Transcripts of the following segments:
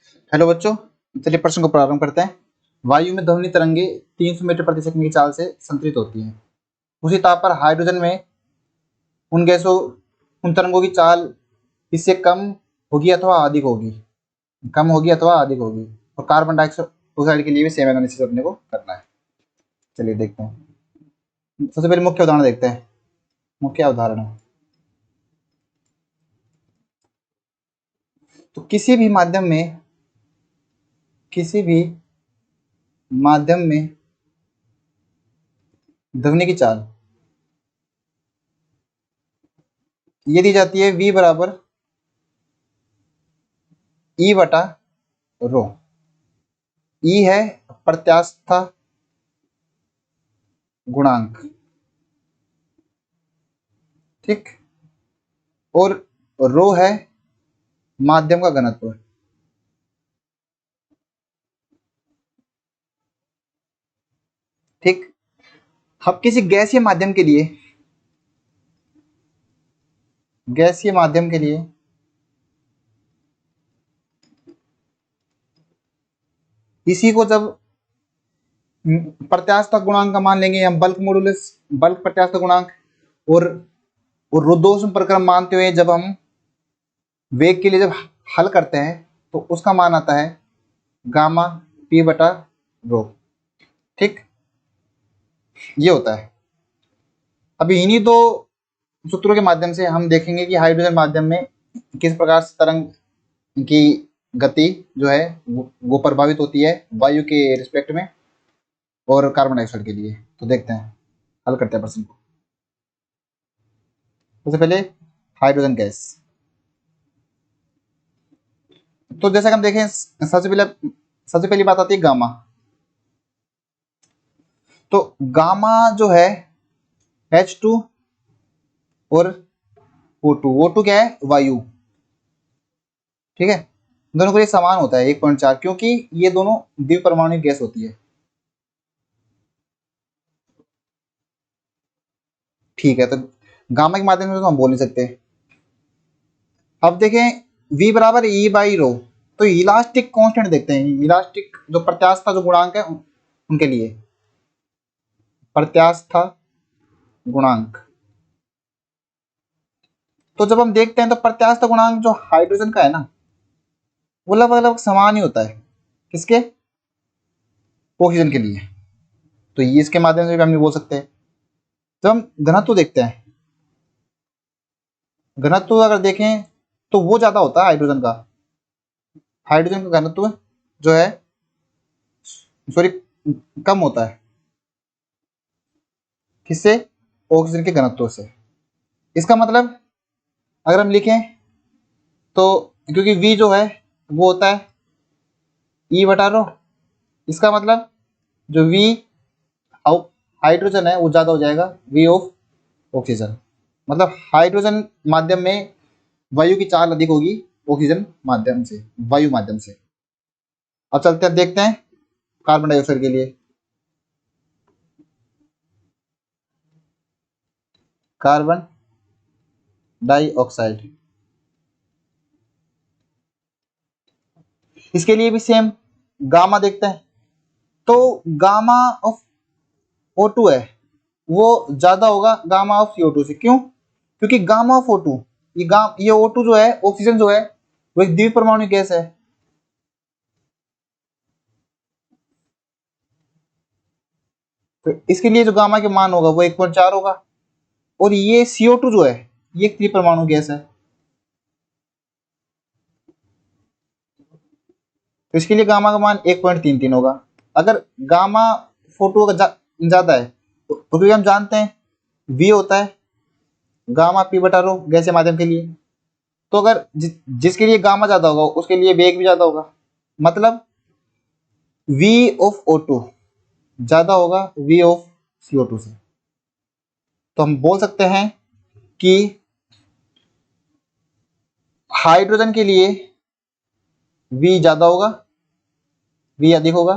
Hello बच्चों, चलिए प्रश्न को प्रारंभ करते हैं। वायु में ध्वनि तरंगे 300 मीटर प्रति सेकंड की चाल से संतरित होती हैं। उसी ताप पर हाइड्रोजन में उन तरंगों की चाल इससे कम होगी अथवा अधिक होगी, और कार्बन डाइऑक्साइड के लिए भी सेम एनालिसिस अपने को करना है। चलिए देखते हैं। सबसे पहले मुख्य उदाहरण देखते हैं। मुख्य उदाहरण तो किसी भी माध्यम में ध्वनि की चाल ये दी जाती है v बराबर E बटा रो। E है प्रत्यास्था गुणांक, ठीक, और रो है माध्यम का घनत्व। ठीक, अब किसी गैसीय माध्यम के लिए इसी को जब प्रत्यास्था गुणांक का मान लेंगे हम, बल्क प्रत्यास्था गुणांक, और रुद्धोष्म प्रक्रम मानते हुए जब हम वेग के लिए जब हल करते हैं तो उसका मान आता है गामा पी बटा रो। ठीक, ये होता है। अभी इन्हीं दो सूत्रों के माध्यम से हम देखेंगे कि हाइड्रोजन माध्यम में किस प्रकार से तरंग की गति जो है वो प्रभावित होती है वायु के रिस्पेक्ट में और कार्बन डाइऑक्साइड के लिए। तो देखते हैं, हल करते हैं प्रश्न को। सबसे पहले हाइड्रोजन गैस। तो जैसा कि हम देखें, सबसे पहली बात आती है गामा। तो गामा जो है H2 और O2 क्या है? वायु। ठीक है, दोनों को ये समान होता है 1.4, क्योंकि ये दोनों द्विपरमाणु गैस होती है। ठीक है, तो गामा के माध्यम से तो हम बोल नहीं सकते। अब देखें V बराबर E बाई रो। तो इलास्टिक कांस्टेंट देखते हैं, इलास्टिक जो प्रत्यास्था जो गुणांक है उनके लिए प्रत्यास्था गुणांक। तो जब हम देखते हैं तो प्रत्यास्था गुणांक जो हाइड्रोजन का है ना, वो लगभग समान ही होता है किसके? ऑक्सीजन के लिए। तो ये इसके माध्यम से भी हम नहीं बोल सकते। जब हम घनत्व देखते हैं, घनत्व अगर देखें तो वो ज्यादा होता है हाइड्रोजन का घनत्व जो है सॉरी कम होता है किससे? ऑक्सीजन के घनत्व से। इसका मतलब अगर हम लिखें तो क्योंकि V जो है वो होता है E बटा रो, इसका मतलब जो V हाइड्रोजन है वो ज्यादा हो जाएगा V ऑफ ऑक्सीजन। मतलब हाइड्रोजन माध्यम में वायु की चाल अधिक होगी ऑक्सीजन माध्यम से, वायु माध्यम से। अब चलते हैं, देखते हैं कार्बन डाइऑक्साइड के लिए। कार्बन डाइऑक्साइड, इसके लिए भी सेम गामा देखते हैं। तो गामा ऑफ O2 है वो ज्यादा होगा गामा ऑफ CO2 से। क्यों? क्योंकि गामा ऑफ O2, ये O2 जो है, ऑक्सीजन जो है वो एक द्विपरमाणु गैस है। तो इसके लिए जो गामा के मान होगा वो 1.4 होगा, और ये CO2 जो है ये एक त्रिपरमाणु गैस है। तो इसके लिए गामा का मान 1.33 होगा। अगर गामा O2 का ज्यादा है तो क्योंकि हम जानते हैं V होता है गामा पी बटा रो गैसीय माध्यम के लिए। तो अगर जिसके लिए गामा ज्यादा होगा उसके लिए वेग भी ज्यादा होगा, मतलब V ऑफ O2 ज्यादा होगा V ऑफ CO2 से। तो हम बोल सकते हैं कि हाइड्रोजन के लिए V ज्यादा होगा, V अधिक होगा,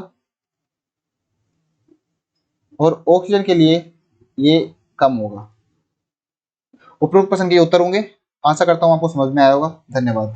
और ऑक्सीजन के लिए ये कम होगा। उपरोक्त प्रश्न के उत्तर होंगे। आशा करता हूं आपको समझ में आया होगा। धन्यवाद।